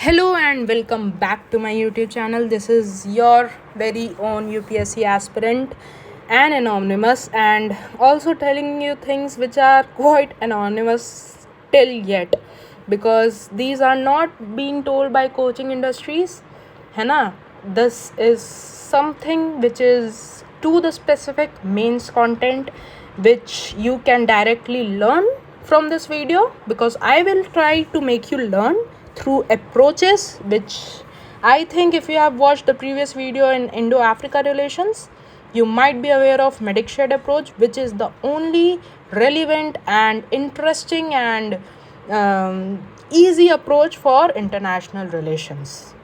Hello and welcome back to my YouTube channel. This is your very own UPSC aspirant and anonymous, and also telling you things which are quite anonymous till yet, because these are not being told by coaching industries, है ना. This is something which is to the specific mains content which you can directly learn from this video, because I will try to make you learn through approaches which I think, if you have watched the previous video in Indo-Africa relations, you might be aware of Medic Shed approach, which is the only relevant and interesting and easy approach for international relations.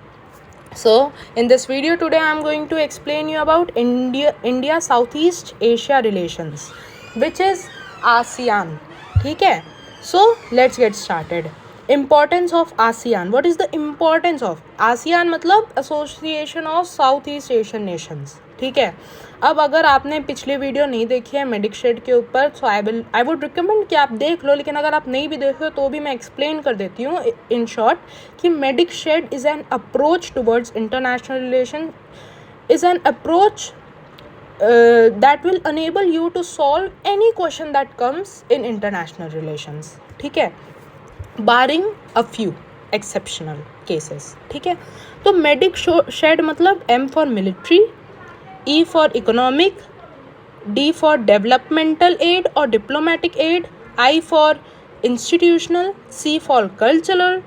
So in this video today I am going to explain you about India Southeast Asia relations, which is ASEAN. ठीक है, so let's get started. Importance of ASEAN. What is the importance of ASEAN? मतलब association of south East Asian Nations. ठीक है, अब अगर आपने पिछली video नहीं देखी है मेडिक शेड के ऊपर, सो आई वुड रिकमेंड कि आप देख लो, लेकिन अगर आप नहीं भी देखे हो तो भी मैं एक्सप्लेन कर देती हूँ इन शॉर्ट कि medic shed is an approach towards international relation, is an approach that will enable you to solve any question that comes in international relations. ठीक है, barring a few exceptional cases. ठीक है, तो medic shade मतलब M for military, E for economic, D for developmental aid or diplomatic aid, I for institutional, C for cultural,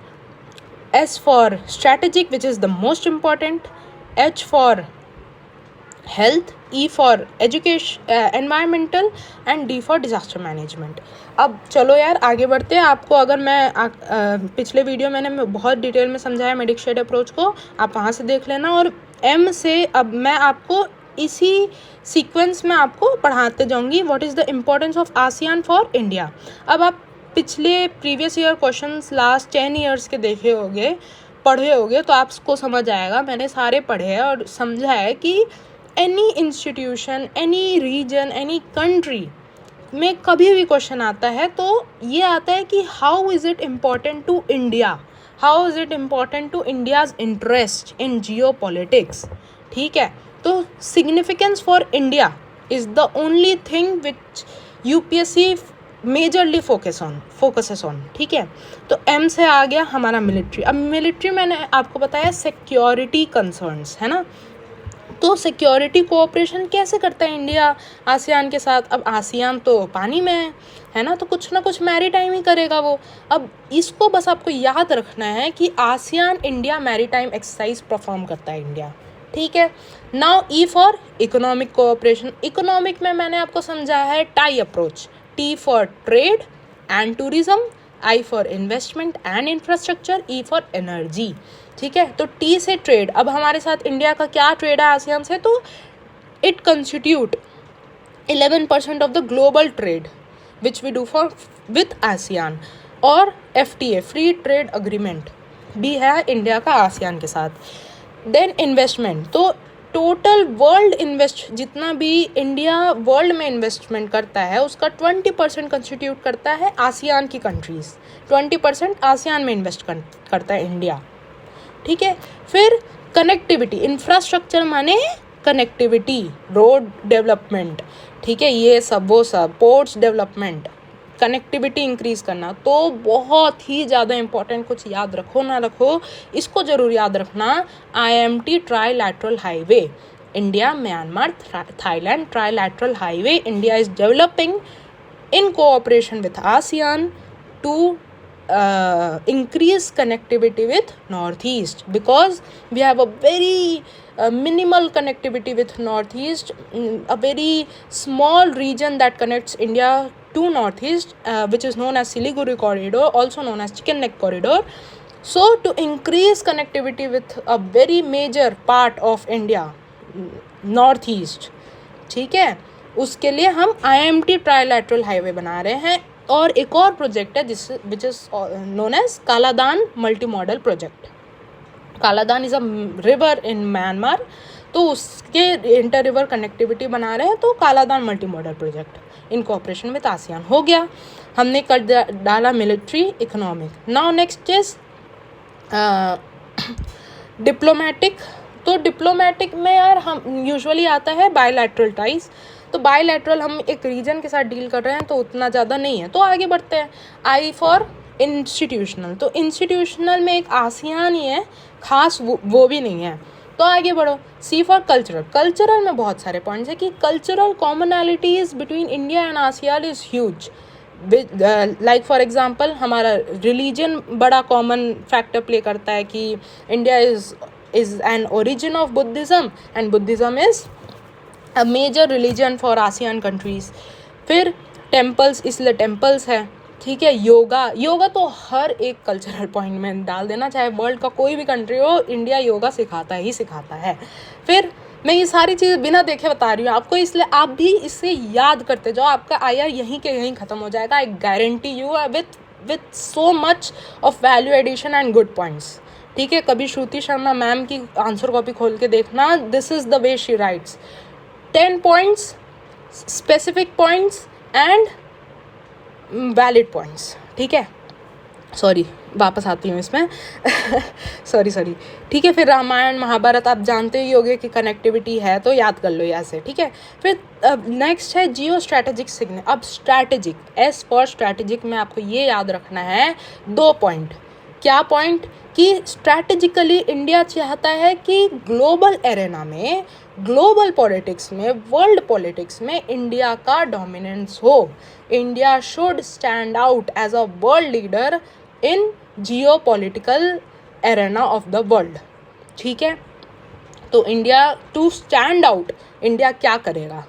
S for strategic, which is the most important, H for health, E for education environmental and D for disaster management. अब चलो यार आगे बढ़ते हैं. आपको अगर मैं पिछले वीडियो मैंने बहुत डिटेल में समझाया मेडिक शेड अप्रोच को, आप वहाँ से देख लेना. और एम से अब मैं आपको इसी सीक्वेंस में आपको पढ़ाते जाऊँगी what is the importance of ASEAN for India. अब आप पिछले previous year questions last 10 years के देखे होंगे, पढ़े होंगे, तो आपको समझ आएगा. मैंने सारे पढ़े हैं और समझा है कि any institution, any region, any country में कभी भी क्वेश्चन आता है तो ये आता है कि how is it important to India, how is it important to India's interest in geopolitics. ठीक है, तो significance for India is the only thing which UPSC majorly focuses on. ठीक है, तो एम से आ गया हमारा मिलिट्री. अब मिलिट्री मैंने आपको बताया सिक्योरिटी कंसर्न्स, है ना. तो सिक्योरिटी कोऑपरेशन कैसे करता है इंडिया आसियान के साथ. अब आसियान तो पानी में है ना, तो कुछ ना कुछ मैरीटाइम ही करेगा वो. अब इसको बस आपको याद रखना है कि ASEAN India maritime exercise perform करता है इंडिया. ठीक है, now E for economic cooperation. Economic में मैंने आपको समझाया है tie approach. T for trade and tourism, I for investment and infrastructure, E for energy. ठीक है, तो टी से ट्रेड. अब हमारे साथ इंडिया का क्या ट्रेड है आसियान से, तो it constitute 11% of the global trade which we do for with ASEAN. और FTA फ्री ट्रेड अग्रीमेंट भी है इंडिया का आसियान के साथ. देन इन्वेस्टमेंट, तो टोटल वर्ल्ड जितना भी इंडिया वर्ल्ड में इन्वेस्टमेंट करता है उसका 20% कंस्टिट्यूट करता है आसियान की कंट्रीज़. 20% आसियान में इन्वेस्ट करता है इंडिया. ठीक है, फिर कनेक्टिविटी. इंफ्रास्ट्रक्चर माने कनेक्टिविटी, रोड डेवलपमेंट. ठीक है, ये सब वो सब पोर्ट्स डेवलपमेंट, कनेक्टिविटी इंक्रीज़ करना. तो बहुत ही ज़्यादा इंपॉर्टेंट, कुछ याद रखो ना रखो, इसको ज़रूर याद रखना. IMT trilateral highway, India Myanmar Thailand trilateral highway India is developing in cooperation with ASEAN to increase connectivity with Northeast, because we have a very minimal connectivity with Northeast, a very small region that connects India to Northeast, which is known as Siliguri corridor, also known as Chicken Neck corridor. So to increase connectivity with a very major part of India, Northeast, ठीक है, उसके लिए हम IMT trilateral highway बना रहे हैं. और एक और प्रोजेक्ट है जिस which is known as Kaladan multi modal project. Kaladan is a river in Myanmar, तो उसके इंटर रिवर कनेक्टिविटी बना रहे हैं. तो Kaladan multi modal project in cooperation with ASEAN हो गया. हमने कर डाला military economic. Now next is diplomatic, तो डिप्लोमेटिक में यार हम यूजुअली आता है बायलैटरल टाइज, तो बायलैटरल हम एक रीजन के साथ डील कर रहे हैं तो उतना ज़्यादा नहीं है, तो आगे बढ़ते हैं। आई फॉर इंस्टीट्यूशनल, तो इंस्टीट्यूशनल में एक आसियान ही है, खास वो भी नहीं है, तो आगे बढ़ो। सी फॉर कल्चरल, कल्चरल में बहुत सारे पॉइंट्स है कि cultural commonalities between India and ASEAN is huge. Like for example हमारा रिलीजन बड़ा कॉमन फैक्टर प्ले करता है कि India is an origin of Buddhism and Buddhism is a major religion for ASEAN countries. फिर temples, इसलिए temples है, ठीक है। योगा तो हर एक कल्चरल पॉइंट में डाल देना, चाहे वर्ल्ड का कोई भी कंट्री हो, इंडिया योगा सिखाता ही सिखाता है। फिर मैं ये सारी चीज़ बिना देखे बता रही हूँ आपको, इसलिए आप भी इससे याद करते जाओ, आपका आईआर यहीं के यहीं ख़त्म हो जाएगा। I guarantee you with so much of value addition and good points, ठीक है। कभी श्रुति शर्मा मैम की आंसर कॉपी खोल के देखना, this is the way she writes. 10 points, specific points and valid points, ठीक है। सॉरी, वापस आती हूँ इसमें सॉरी, ठीक है। फिर रामायण महाभारत आप जानते ही होंगे कि कनेक्टिविटी है, तो याद कर लो यहाँ से, ठीक है। फिर नेक्स्ट है जियो स्ट्रैटेजिक सिग्नल। अब स्ट्रैटेजिक, एस फॉर स्ट्रैटेजिक में आपको ये याद रखना है 2 पॉइंट। क्या पॉइंट? कि स्ट्रैटेजिकली इंडिया चाहता है कि ग्लोबल एरेना में, ग्लोबल पॉलिटिक्स में, वर्ल्ड पॉलिटिक्स में इंडिया का डोमिनेंस हो। India should stand out as a world leader in geopolitical arena of the world, ठीक है। तो India to stand out, India क्या करेगा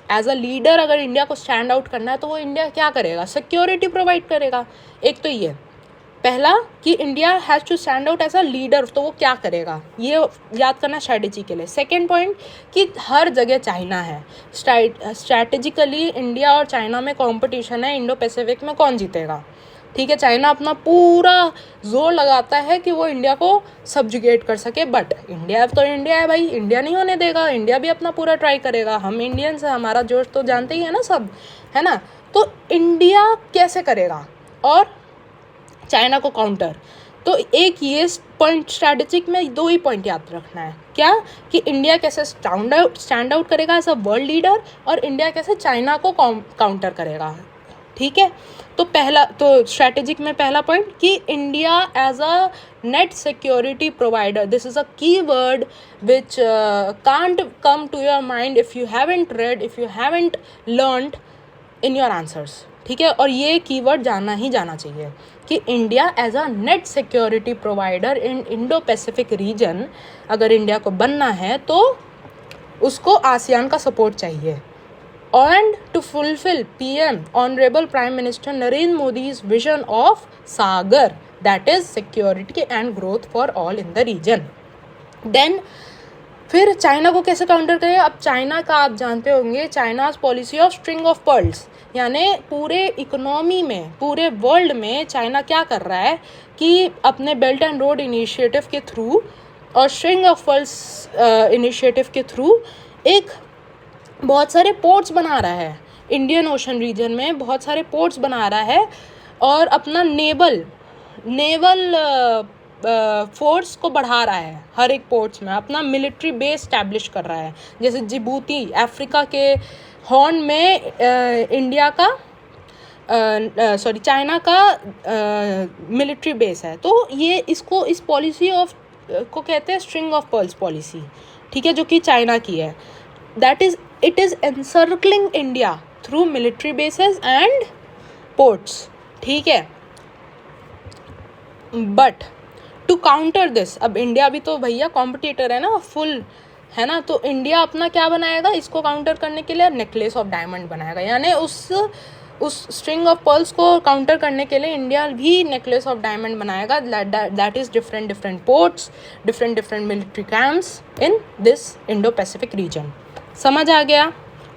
एज अ लीडर? अगर इंडिया को स्टैंड आउट करना है तो वो इंडिया क्या करेगा? सिक्योरिटी प्रोवाइड करेगा। एक तो ये पहला कि India has to stand out as a leader, तो वो क्या करेगा ये याद करना स्ट्रैटेजी के लिए। सेकेंड पॉइंट कि हर जगह चाइना है, स्ट्रैटेजिकली इंडिया और चाइना में कंपटीशन है, इंडो पैसिफिक में कौन जीतेगा, ठीक है। चाइना अपना पूरा जोर लगाता है कि वो इंडिया को सब्जुगेट कर सके, बट इंडिया तो इंडिया है भाई, इंडिया नहीं होने देगा, इंडिया भी अपना पूरा ट्राई करेगा। हम इंडियंस हैं, हमारा जोश तो जानते ही है ना सब, है ना। तो इंडिया कैसे करेगा और चाइना को काउंटर, तो एक ये पॉइंट स्ट्रैटेजिक में 2 ही पॉइंट याद रखना है। क्या? कि इंडिया कैसे स्टैंड आउट करेगा एज अ वर्ल्ड लीडर, और इंडिया कैसे चाइना को काउंटर करेगा, ठीक है। तो पहला, तो स्ट्रैटेजिक में पहला पॉइंट कि India as a net security provider, this is a keyword which can't come to your mind if you haven't read, if you haven't learned in your answers, ठीक है। और ये कीवर्ड जानना ही जाना चाहिए कि India as a net security provider in Indo Pacific region, अगर India को बनना है तो उसको आसियान का सपोर्ट चाहिए। And to fulfil PM honourable prime minister Narendra Modi's vision of SAGAR, that is security and growth for all in the region. Then फिर China को कैसे काउंटर करें? अब चाइना का आप जानते होंगे, China's policy of string of pearls, यानी पूरे इकोनॉमी में, पूरे वर्ल्ड में चाइना क्या कर रहा है कि अपने बेल्ट एंड रोड इनिशिएटिव के थ्रू और स्ट्रिंग ऑफ पर्ल्स इनिशिएटिव के थ्रू एक बहुत सारे पोर्ट्स बना रहा है, इंडियन ओशन रीजन में बहुत सारे पोर्ट्स बना रहा है, और अपना नेवल फोर्स को बढ़ा रहा है, हर एक पोर्ट्स में अपना मिलिट्री बेस स्टैब्लिश कर रहा है। जैसे जिबूती, अफ्रीका के हॉर्न में इंडिया का चाइना का मिलिट्री बेस है। तो ये इसको, इस पॉलिसी ऑफ को कहते हैं स्ट्रिंग ऑफ पर्ल्स पॉलिसी, ठीक है, जो कि चाइना की है। That is, it is encircling India through military bases and ports, ठीक है। बट टू काउंटर दिस, अब इंडिया भी तो भैया कॉम्पिटिटर है ना, फुल है ना, तो इंडिया अपना क्या बनाएगा इसको काउंटर करने के लिए? नेकलेस ऑफ डायमंड बनाएगा, यानी उस स्ट्रिंग ऑफ पर्ल्स को काउंटर करने के लिए इंडिया भी नेकलेस ऑफ डायमंड बनाएगा। That is different ports, different military camps in this Indo Pacific reason. समझ आ गया?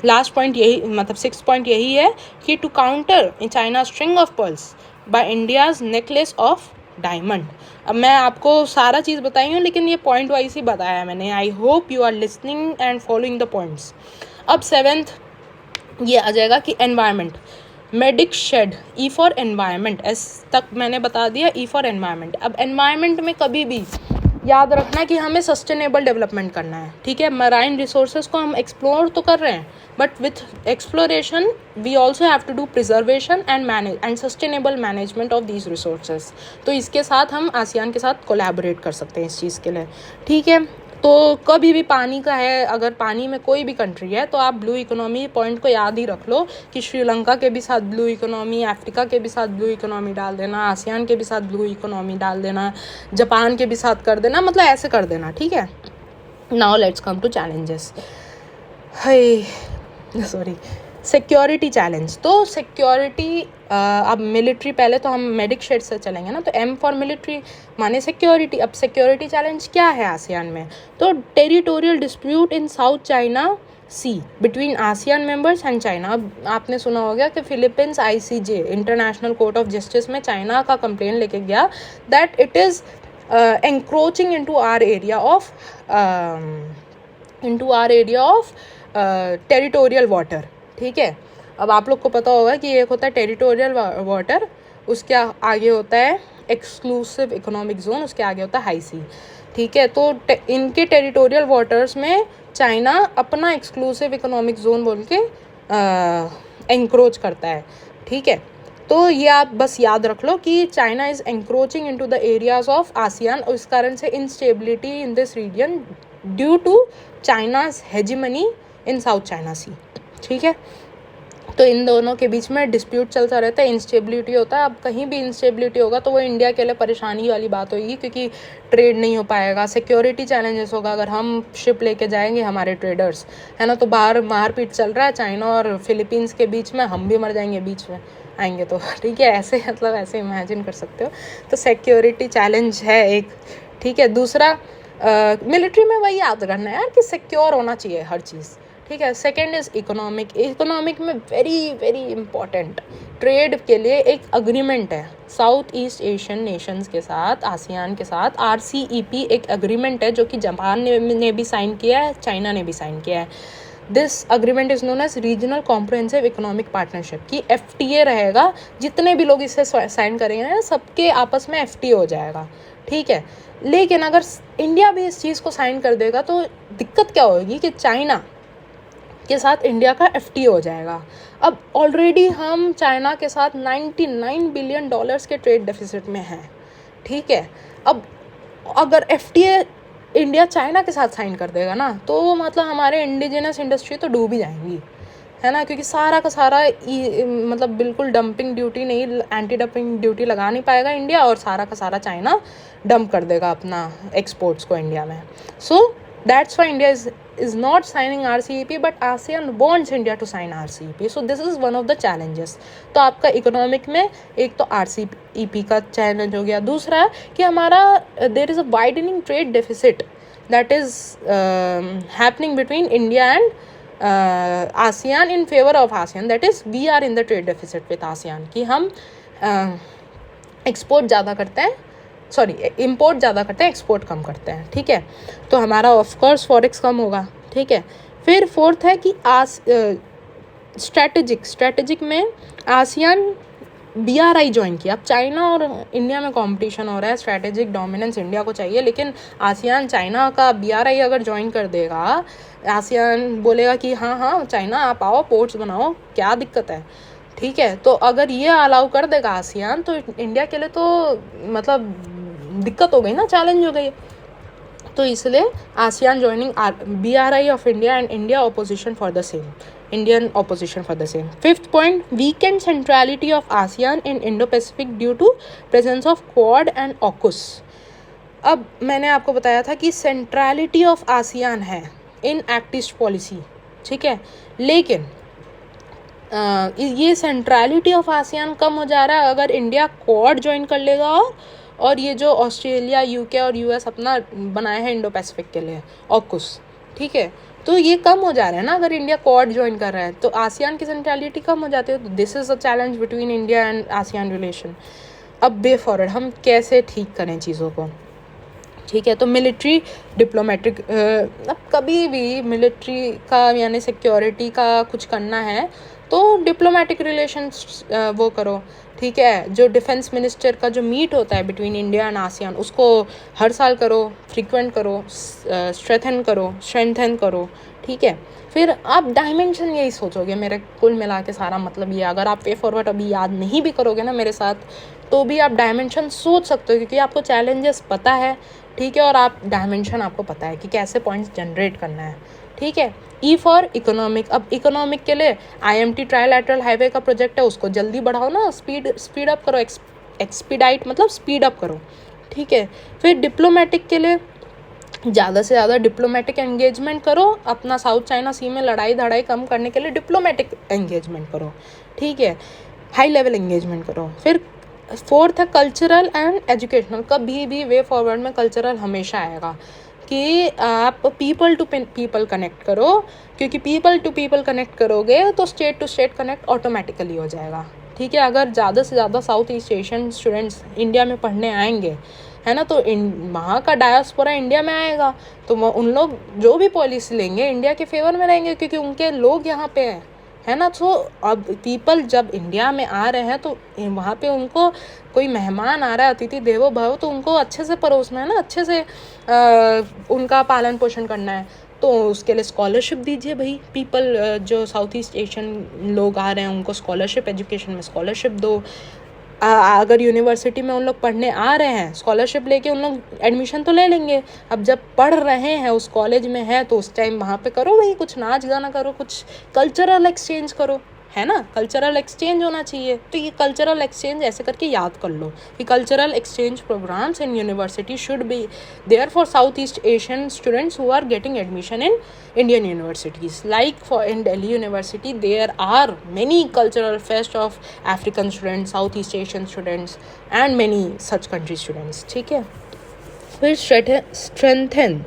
लास्ट पॉइंट यही, मतलब 6 पॉइंट यही है कि to counter in China string of pearls by India's necklace of diamond. अब मैं आपको सारा चीज़ बताई हूँ, लेकिन ये पॉइंट वाइज ही बताया है मैंने। I hope you are listening and following the points. अब 7th ये आ जाएगा कि environment, medic shed, E for environment, S तक मैंने बता दिया, ई फॉर एनवायरनमेंट। अब एनवायरनमेंट में कभी भी याद रखना कि हमें सस्टेनेबल डेवलपमेंट करना है, ठीक है। मराइन रिसोर्सेज को हम एक्सप्लोर तो कर रहे हैं, but with exploration we also have to do preservation and sustainable management of these resources. तो इसके साथ हम आसियान के साथ कोलैबोरेट कर सकते हैं इस चीज़ के लिए, ठीक है। तो कभी भी पानी का है, अगर पानी में कोई भी कंट्री है तो आप ब्लू इकोनॉमी पॉइंट को याद ही रख लो कि श्रीलंका के भी साथ ब्लू इकोनॉमी, अफ्रीका के भी साथ ब्लू इकोनॉमी डाल देना, आसियान के भी साथ ब्लू इकोनॉमी डाल देना, जापान के भी साथ कर देना, मतलब ऐसे कर देना, ठीक है। Now let's come to challenges. Sorry, security challenge. तो सिक्योरिटी, अब मिलिट्री, पहले तो हम मेडिक शेड से चलेंगे ना, तो एम फॉर मिलिट्री माने सिक्योरिटी। अब सिक्योरिटी चैलेंज क्या है आसियान में? तो territorial dispute in South China Sea between ASEAN members and China. अब आपने सुना होगा कि Philippines ICJ international court of justice में चाइना का कंप्लेन लेके गया that it is encroaching into our area of territorial water, ठीक है। अब आप लोग को पता होगा कि एक होता है टेरिटोरियल वाटर, उसके आगे होता है एक्सक्लूसिव इकोनॉमिक जोन, उसके आगे होता है हाई सी, ठीक है। तो इनके टेरिटोरियल वाटर्स में चाइना अपना एक्सक्लूसिव इकोनॉमिक जोन बोल के एंक्रोच करता है, ठीक है। तो ये आप बस याद रख लो कि China is encroaching into the areas of ASEAN, और इस कारण से instability in this region due to China's hegemony in South China Sea, ठीक है। तो इन दोनों के बीच में डिस्प्यूट चलता रहता है, इंस्टेबिलिटी होता है। अब कहीं भी इंस्टेबिलिटी होगा तो वो इंडिया के लिए परेशानी वाली बात होगी, क्योंकि ट्रेड नहीं हो पाएगा, सिक्योरिटी चैलेंजेस होगा। अगर हम शिप लेके जाएंगे हमारे ट्रेडर्स, है ना, तो बाहर मारपीट चल रहा है चाइना और फिलीपींस के बीच में, हम भी मर जाएंगे बीच में आएंगे तो, ठीक है। ऐसे मतलब ऐसे इमेजिन कर सकते हो। तो सिक्योरिटी चैलेंज है एक, ठीक है। दूसरा, मिलिट्री में वही याद करना है यार कि सिक्योर होना चाहिए हर चीज़, ठीक है। सेकेंड इज़ इकोनॉमिक में वेरी वेरी इंपॉर्टेंट ट्रेड के लिए एक अग्रीमेंट है साउथ ईस्ट एशियन नेशंस के साथ, आसियान के साथ। RCEP एक अग्रीमेंट है जो कि जापान ने भी साइन किया है, चाइना ने भी साइन किया है। This agreement is known as regional comprehensive economic partnership, की FTA रहेगा। जितने भी लोग इससे साइन करेंगे ना, सबके आपस में FTA हो जाएगा, ठीक है। लेकिन अगर इंडिया भी इस चीज़ को साइन कर देगा तो दिक्कत क्या होगी कि चाइना के साथ इंडिया का FTA हो जाएगा। अब ऑलरेडी हम चाइना के साथ $99 बिलियन के ट्रेड डेफिसिट में हैं, ठीक है। अब अगर FTA इंडिया चाइना के साथ साइन कर देगा ना, तो मतलब हमारे इंडिजिनस इंडस्ट्री तो डूब ही जाएंगी, है ना, क्योंकि सारा का सारा मतलब बिल्कुल डंपिंग ड्यूटी नहीं, एंटी डंपिंग ड्यूटी लगा नहीं पाएगा इंडिया, और सारा का सारा चाइना डंप कर देगा अपना एक्सपोर्ट्स को इंडिया में। So that's why India is not signing RCEP, but ASEAN wants India to sign RCEP. So this is one of the challenges. तो आपका इकोनॉमिक में एक तो RCEP का चैलेंज हो गया। दूसरा कि हमारा there is a widening trade deficit that is happening between India and ASEAN in favor of ASEAN. That is we are in the trade deficit with ASEAN, कि हम एक्सपोर्ट ज़्यादा करते हैं, इम्पोर्ट ज़्यादा करते हैं, एक्सपोर्ट कम करते हैं, ठीक है। तो हमारा ऑफकोर्स फॉरेक्स कम होगा, ठीक है। फिर फोर्थ है कि स्ट्रैटेजिक में आसियान BRI ज्वाइन किया। अब चाइना और इंडिया में कंपटीशन हो रहा है, स्ट्रैटेजिक डोमिनेंस इंडिया को चाहिए, लेकिन आसियान चाइना का BRI अगर ज्वाइन कर देगा, आसियान बोलेगा कि हाँ चाइना आप आओ, पोर्ट्स बनाओ, क्या दिक्कत है, ठीक है। तो अगर ये अलाउ कर देगा आसियान, तो इंडिया के लिए तो मतलब दिक्कत हो गई ना, चैलेंज हो गई। तो इसलिए ASEAN joining BRI of India and India opposition for the same, Indian opposition for the same. Fifth point, weakened centrality of ASEAN in Indo Pacific due to presence of Quad and AUKUS. अब मैंने आपको बताया था कि centrality of ASEAN है in act east policy, ठीक है। लेकिन ये सेंट्रलिटी ऑफ आसियान कम हो जा रहा है अगर इंडिया क्वाड ज्वाइन कर लेगा, और ये जो ऑस्ट्रेलिया, UK और US अपना बनाए हैं इंडो पैसिफिक के लिए ऑकुस, ठीक है। तो ये कम हो जा रहा है ना अगर इंडिया क्वाड ज्वाइन कर रहा है, तो आसियान की सेंट्रलिटी कम हो जाती है। तो this is a challenge between India and ASEAN relation. अब वे फॉरवर्ड हम कैसे ठीक करें चीज़ों को, ठीक है। तो मिलिट्री डिप्लोमेटिक, अब कभी भी मिलिट्री का यानी सिक्योरिटी का कुछ करना है तो डिप्लोमेटिक रिलेशंस वो करो, ठीक है। जो डिफेंस मिनिस्टर का जो मीट होता है बिटवीन इंडिया एंड आसियान, उसको हर साल करो, फ्रीक्वेंट करो, स्ट्रेंथन करो, ठीक है। फिर आप डायमेंशन यही सोचोगे, मेरे कुल मिला के सारा मतलब ये, अगर आप वे फॉरवर्ड अभी याद नहीं भी करोगे ना मेरे साथ, तो भी आप डायमेंशन सोच सकते हो, क्योंकि आपको चैलेंजेस पता है, ठीक है, और आप डायमेंशन आपको पता है कि कैसे पॉइंट्स जनरेट करना है, ठीक है। ई फॉर इकोनॉमिक, अब इकोनॉमिक के लिए IMT ट्राइलैटरल हाईवे का प्रोजेक्ट है, उसको जल्दी बढ़ाओ ना, स्पीड अप करो, एक्सपीडाइट मतलब स्पीड अप करो, ठीक है। फिर डिप्लोमेटिक के लिए ज़्यादा से ज़्यादा डिप्लोमेटिक एंगेजमेंट करो, अपना साउथ चाइना सी में लड़ाई धड़ाई कम करने के लिए डिप्लोमेटिक एंगेजमेंट करो, ठीक है, हाई लेवल एंगेजमेंट करो। फिर फोर्थ है कल्चरल एंड एजुकेशनल, कभी भी वे फॉरवर्ड में कल्चरल हमेशा आएगा, कि आप पीपल टू पीपल कनेक्ट करो, क्योंकि पीपल टू पीपल कनेक्ट करोगे तो state to state connect automatically हो जाएगा, ठीक है। अगर ज़्यादा से ज़्यादा South East Asian students India में पढ़ने आएंगे, है ना, तो वहाँ का डायस्पोरा इंडिया में आएगा, तो उन लोग जो भी पॉलिसी लेंगे इंडिया के फेवर में रहेंगे, क्योंकि उनके लोग यहाँ पे हैं, है ना। तो अब पीपल जब इंडिया में आ रहे हैं तो वहाँ पे उनको कोई मेहमान आ रहा है, अतिथि देवो भव, तो उनको अच्छे से परोसना है ना, अच्छे से उनका पालन पोषण करना है, तो उसके लिए स्कॉलरशिप दीजिए भाई। पीपल जो साउथ ईस्ट एशियन लोग आ रहे हैं उनको स्कॉलरशिप, एजुकेशन में स्कॉलरशिप दो। अगर यूनिवर्सिटी में उन लोग पढ़ने आ रहे हैं, स्कॉलरशिप लेके उन लोग एडमिशन तो ले लेंगे, अब जब पढ़ रहे हैं उस कॉलेज में है तो उस टाइम वहाँ पे करो भाई, कुछ नाच गाना करो, कुछ कल्चरल एक्सचेंज करो, है ना, कल्चरल एक्सचेंज होना चाहिए। तो ये कल्चरल एक्सचेंज ऐसे करके याद कर लो कि cultural exchange programmes in university should be there for South East Asian students who are getting admission in Indian universities. Like for in Delhi University, there are many cultural fest of African students, Southeast Asian students, and many such country students. ठीक है। फिर strengthen,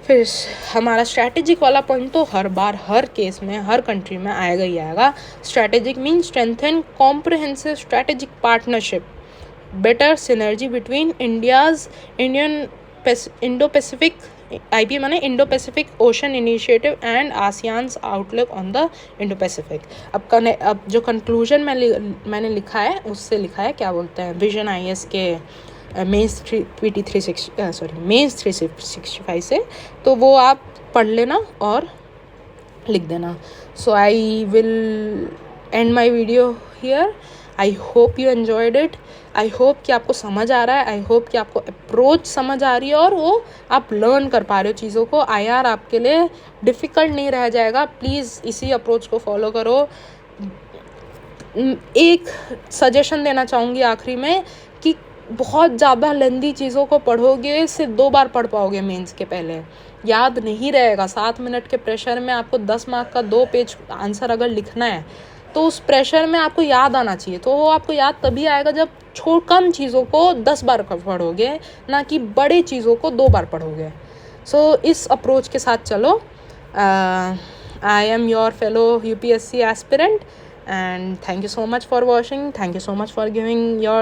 फिर हमारा strategic वाला point तो हर बार हर case में हर country में आएगा ही आएगा। Strategic mean strengthen comprehensive strategic partnership, better synergy between Indo Pacific, IPA माने Indo Pacific ocean initiative and ASEAN's outlook on the Indo Pacific. अब जो कंक्लूजन मैंने लिखा है उससे लिखा है, क्या बोलते हैं, विजन IS के मेंस 365 से, तो वो आप पढ़ लेना और लिख देना। So I will end my video here. I hope you enjoyed it. I hope कि आपको समझ आ रहा है, आई होप कि आपको अप्रोच समझ आ रही है और वो आप लर्न कर पा रहे हो चीज़ों को। IR आपके लिए डिफ़िकल्ट नहीं रह जाएगा। प्लीज़ इसी अप्रोच को फॉलो करो। एक सजेशन देना चाहूँगी आखिरी में कि बहुत ज़्यादा लेंदी चीज़ों को पढ़ोगे, सिर्फ 2 बार पढ़ पाओगे मेंस के पहले, याद नहीं रहेगा। 7 मिनट के प्रेशर में आपको 10 मार्क का 2 पेज आंसर अगर लिखना है तो उस प्रेशर में आपको याद आना चाहिए। तो वो आपको याद तभी आएगा जब कम चीज़ों को 10 बार पढ़ोगे, ना कि बड़े चीज़ों को 2 बार पढ़ोगे। सो इस अप्रोच के साथ चलो। I am your fellow UPSC aspirant and thank you so much for watching. Thank you so much for giving your